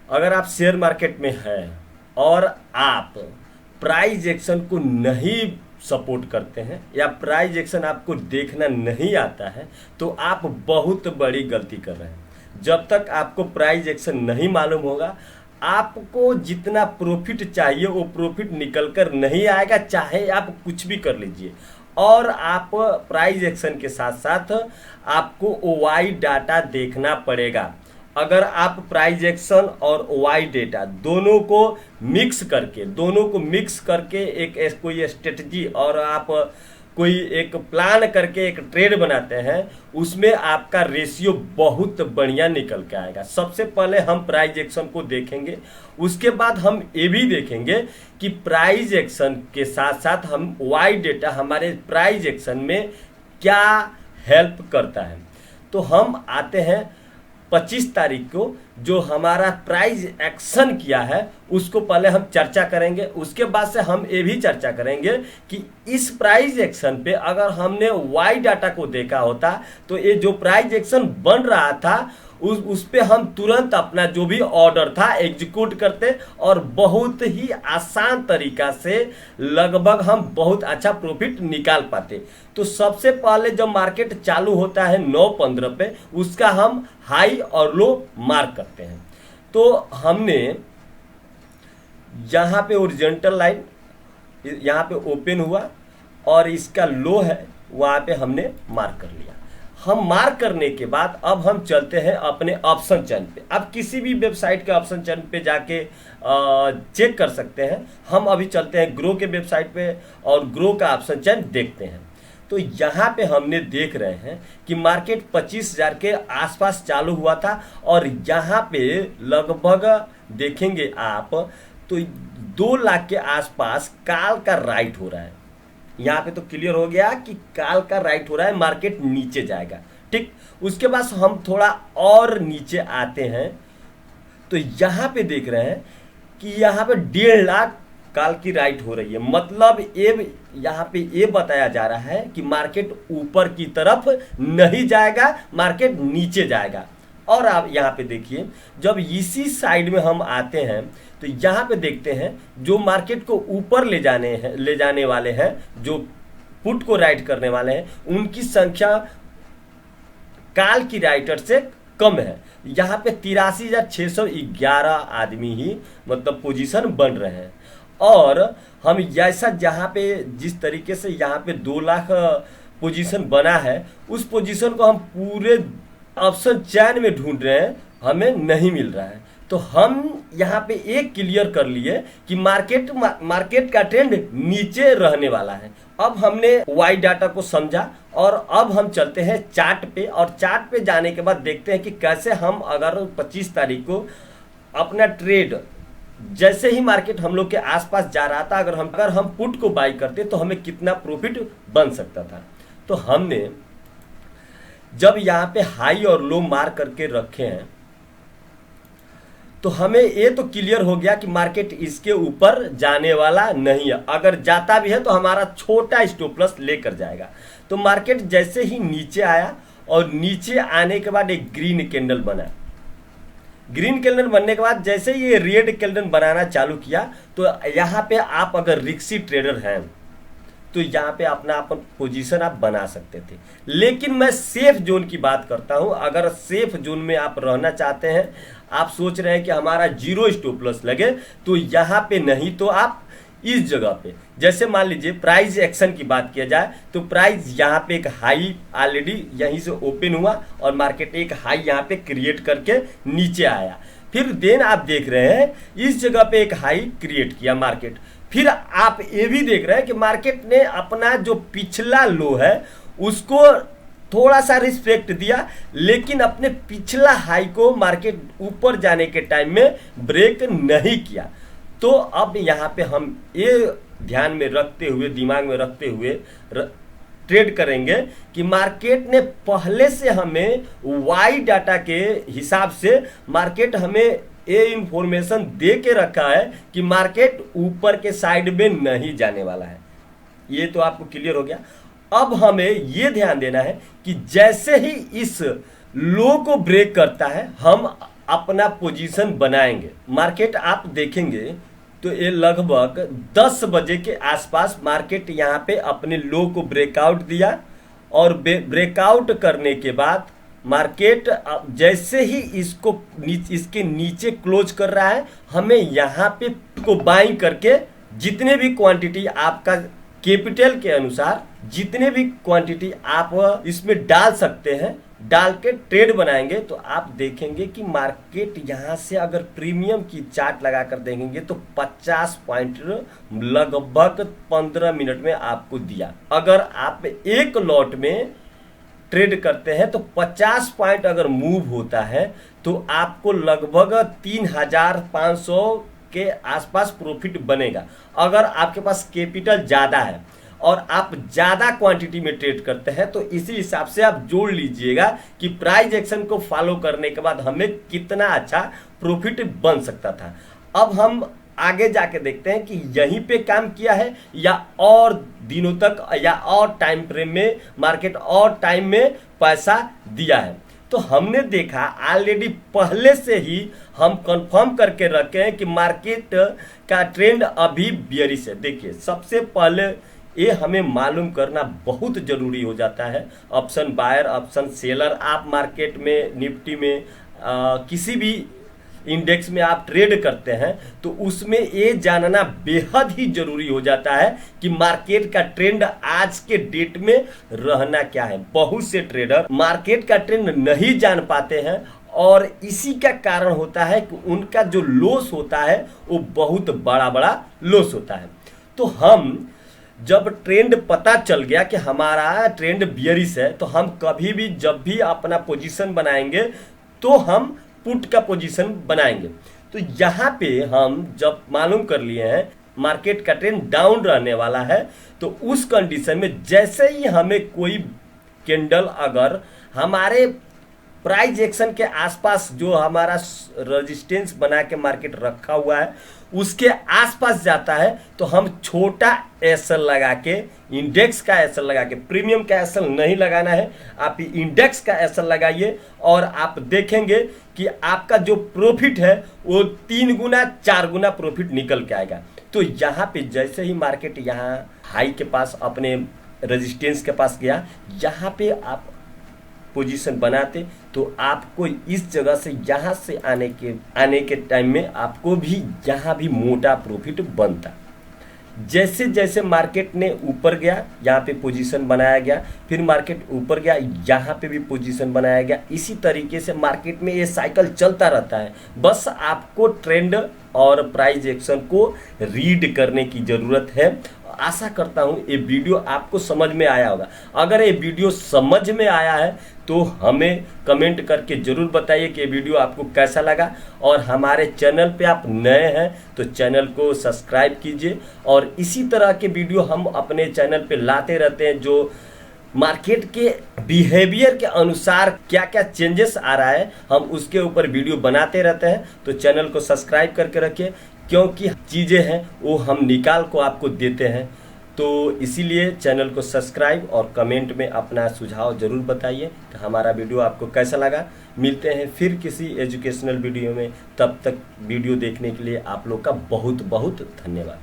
अगर आप share market में हैं और आप प्राइस एक्शन को नहीं सपोर्ट करते हैं या प्राइस एक्शन आपको देखना नहीं आता है, तो आप बहुत बड़ी गलती कर रहे हैं। जब तक आपको प्राइस एक्शन नहीं मालूम होगा, आपको जितना प्रॉफिट चाहिए वो प्रॉफिट निकल कर नहीं आएगा, चाहे आप कुछ भी कर लीजिए। और आप प्राइस एक्शन के साथ साथ आपको ओवाई डाटा देखना पड़ेगा। अगर आप प्राइस एक्शन और ओवाई डेटा दोनों को मिक्स करके एक कोई स्ट्रेटजी और आप कोई एक प्लान करके एक ट्रेड बनाते हैं, उसमें आपका रेशियो बहुत बढ़िया निकल के आएगा। सबसे पहले हम प्राइस एक्शन को देखेंगे, उसके बाद हम ये भी देखेंगे कि प्राइस एक्शन के साथ साथ हम वाई डेटा हमारे प्राइस एक्शन में क्या हेल्प करता है। तो हम आते हैं 25 तारीख को जो हमारा प्राइस एक्शन किया है उसको पहले हम चर्चा करेंगे। उसके बाद से हम ये भी चर्चा करेंगे कि इस प्राइस एक्शन पे अगर हमने वाई डाटा को देखा होता तो ये जो प्राइस एक्शन बन रहा था उस पे हम तुरंत अपना जो भी ऑर्डर था एग्जीक्यूट करते और बहुत ही आसान तरीका से लगभग हम बहुत अच्छा प्रॉफिट निकाल पाते। तो सबसे पहले जब मार्केट चालू होता है 9:15 पे, उसका हम हाई और लो मार्क करते हैं। तो हमने यहाँ पे ओरिजेंटल लाइन यहाँ पे ओपन हुआ और इसका लो है, वहाँ पे हमने मार्क कर लिया। हम मार्क करने के बाद अब हम चलते हैं अपने ऑप्शन चैन पे। आप किसी भी वेबसाइट के ऑप्शन चैन पे जाके चेक कर सकते हैं। हम अभी चलते हैं ग्रो के वेबसाइट पे और ग्रो का ऑप्शन चैन देखते हैं। तो यहाँ पे हमने देख रहे हैं कि मार्केट 25,000 के आसपास चालू हुआ था और यहाँ पे लगभग देखेंगे आप तो 2 लाख के आसपास काल का राइट हो रहा है। यहाँ पे तो क्लियर हो गया कि काल का राइट हो रहा है, मार्केट नीचे जाएगा। ठीक, उसके बाद हम थोड़ा और नीचे आते हैं तो यहाँ पे देख रहे हैं कि यहाँ पे 1.5 लाख काल की राइट हो रही है। मतलब ये यहाँ पे ये बताया जा रहा है कि मार्केट ऊपर की तरफ नहीं जाएगा, मार्केट नीचे जाएगा। और आप यहाँ पे देखिए जब इसी साइड में हम आते हैं तो यहाँ पे देखते हैं जो मार्केट को ऊपर ले जाने वाले हैं, जो पुट को राइट करने वाले हैं, उनकी संख्या काल की राइटर से कम है। यहाँ पे 83,611 आदमी ही मतलब पोजीशन बन रहे हैं। और हम जैसा जहाँ पे जिस तरीके से यहाँ पे 2 लाख पोजीशन बना है, उस पोजीशन को हम पूरे ऑप्शन चैन में ढूंढ रहे हैं, हमें नहीं मिल रहा है। तो हम यहाँ पे एक क्लियर कर लिए कि मार्केट का ट्रेंड नीचे रहने वाला है। अब हमने वाई डाटा को समझा और अब हम चलते हैं चार्ट पे और चार्ट पे जाने के बाद देखते हैं कि कैसे हम अगर 25 तारीख को अपना ट्रेड जैसे ही मार्केट हम लोग के आसपास जा रहा था, अगर हम पुट को बाई करते तो हमें कितना प्रॉफिट बन सकता था। तो हमने जब यहाँ पे हाई और लो मार्क करके रखे हैं तो हमें ये तो क्लियर हो गया कि मार्केट इसके ऊपर जाने वाला नहीं है। अगर जाता भी है तो हमारा छोटा स्टॉप लॉस लेकर जाएगा। तो मार्केट जैसे ही नीचे आया और नीचे आने के बाद एक ग्रीन कैंडल बना। ग्रीन कैंडल बनने के बाद जैसे ही ये रेड कैंडल बनाना चालू किया तो यहाँ पे आप अगर रिक्सी ट्रेडर हैं तो यहाँ पे अपना अपन पोजीशन आप बना सकते थे। लेकिन मैं सेफ जोन की बात करता हूँ। अगर सेफ जोन में आप रहना चाहते हैं, आप सोच रहे हैं कि हमारा 0 स्टॉप लॉस लगे, तो यहाँ पे नहीं तो आप इस जगह पे जैसे मान लीजिए प्राइस एक्शन की बात किया जाए तो प्राइस यहाँ पे एक हाई ऑलरेडी यहीं से ओपन हुआ और मार्केट एक हाई यहाँ पे क्रिएट करके नीचे आया। फिर देन आप देख रहे हैं इस जगह पे एक हाई क्रिएट किया मार्केट। फिर आप ये भी देख रहे हैं कि मार्केट ने अपना जो पिछला लो है उसको थोड़ा सा रिस्पेक्ट दिया, लेकिन अपने पिछला हाई को मार्केट ऊपर जाने के टाइम में ब्रेक नहीं किया। तो अब यहाँ पे हम ये ध्यान में रखते हुए, दिमाग में रखते हुए ट्रेड करेंगे कि मार्केट ने पहले से हमें वाई डाटा के हिसाब से मार्केट हमें ये इंफॉर्मेशन दे के रखा है कि मार्केट ऊपर के साइड में नहीं जाने वाला है। ये तो आपको क्लियर हो गया। अब हमें ये ध्यान देना है कि जैसे ही इस लो को ब्रेक करता है हम अपना पोजीशन बनाएंगे। मार्केट आप देखेंगे तो ये लगभग 10 बजे के आसपास मार्केट यहाँ पे अपने लो को ब्रेकआउट दिया और ब्रेकआउट करने के बाद मार्केट जैसे ही इसके नीचे क्लोज कर रहा है, हमें यहाँ पे को बाइंग करके जितने भी क्वांटिटी आपका कैपिटल के अनुसार जितने भी क्वांटिटी आप इसमें डाल सकते हैं, डाल के ट्रेड बनाएंगे तो आप देखेंगे कि मार्केट यहाँ से अगर प्रीमियम की चार्ट लगा कर देखेंगे तो 50 पॉइंट लगभग 15 मिनट में आपको दिया। अगर आप एक लॉट में ट्रेड करते हैं तो 50 पॉइंट अगर मूव होता है तो आपको लगभग 3500 के आसपास प्रॉफिट बनेगा। अगर आपके पास कैपिटल ज़्यादा है और आप ज़्यादा क्वांटिटी में ट्रेड करते हैं तो इसी हिसाब से आप जोड़ लीजिएगा कि प्राइस एक्शन को फॉलो करने के बाद हमें कितना अच्छा प्रॉफिट बन सकता था। अब हम आगे जाके देखते हैं कि यहीं पे काम किया है या और दिनों तक या और टाइम फ्रेम में मार्केट और टाइम में पैसा दिया है। तो हमने देखा ऑलरेडी पहले से ही हम कंफर्म करके रखे हैं कि मार्केट का ट्रेंड अभी बियरिश है। देखिए, सबसे पहले ये हमें मालूम करना बहुत जरूरी हो जाता है। ऑप्शन बायर, ऑप्शन सेलर, आप मार्केट में निफ्टी में किसी भी इंडेक्स में आप ट्रेड करते हैं तो उसमें ये जानना बेहद ही जरूरी हो जाता है कि मार्केट का ट्रेंड आज के डेट में रहना क्या है। बहुत से ट्रेडर मार्केट का ट्रेंड नहीं जान पाते हैं और इसी का कारण होता है कि उनका जो लॉस होता है वो बहुत बड़ा बड़ा लॉस होता है। तो हम जब ट्रेंड पता चल गया कि हमारा ट्रेंड बियरिश है तो हम कभी भी जब भी अपना पोजीशन बनाएंगे तो हम पुट का पोजीशन बनाएंगे। तो यहाँ पे हम जब मालूम कर लिए हैं मार्केट का ट्रेंड डाउन रहने वाला है तो उस कंडीशन में जैसे ही हमें कोई कैंडल अगर हमारे प्राइस एक्शन के आसपास जो हमारा रेजिस्टेंस बना के मार्केट रखा हुआ है उसके आसपास जाता है तो हम छोटा एसएल लगा के, इंडेक्स का एसएल लगा के, प्रीमियम का एसएल नहीं लगाना है, आप इंडेक्स का एसएल लगाइए और आप देखेंगे कि आपका जो प्रॉफिट है वो 3 गुना 4 गुना प्रॉफिट निकल के आएगा। तो यहाँ पे जैसे ही मार्केट यहाँ हाई के पास अपने रेजिस्टेंस के पास गया, यहाँ पे आप पोजीशन बनाते तो आपको इस जगह से यहाँ से आने के टाइम में आपको भी यहाँ भी मोटा प्रॉफिट बनता। जैसे जैसे मार्केट ने ऊपर गया यहाँ पे पोजीशन बनाया गया, फिर मार्केट ऊपर गया यहाँ पे भी पोजीशन बनाया गया। इसी तरीके से मार्केट में ये साइकिल चलता रहता है। बस आपको ट्रेंड और प्राइस एक्शन को रीड करने की ज़रूरत है। आशा करता हूँ ये वीडियो आपको समझ में आया होगा। अगर ये वीडियो समझ में आया है तो हमें कमेंट करके ज़रूर बताइए कि ये वीडियो आपको कैसा लगा। और हमारे चैनल पे आप नए हैं तो चैनल को सब्सक्राइब कीजिए और इसी तरह के वीडियो हम अपने चैनल पे लाते रहते हैं जो मार्केट के बिहेवियर के अनुसार क्या क्या चेंजेस आ रहा है हम उसके ऊपर वीडियो बनाते रहते हैं। तो चैनल को सब्सक्राइब करके रखिए क्योंकि चीज़ें हैं वो हम निकाल को आपको देते हैं। तो इसीलिए चैनल को सब्सक्राइब और कमेंट में अपना सुझाव ज़रूर बताइए कि हमारा वीडियो आपको कैसा लगा। मिलते हैं फिर किसी एजुकेशनल वीडियो में, तब तक वीडियो देखने के लिए आप लोग का बहुत बहुत धन्यवाद।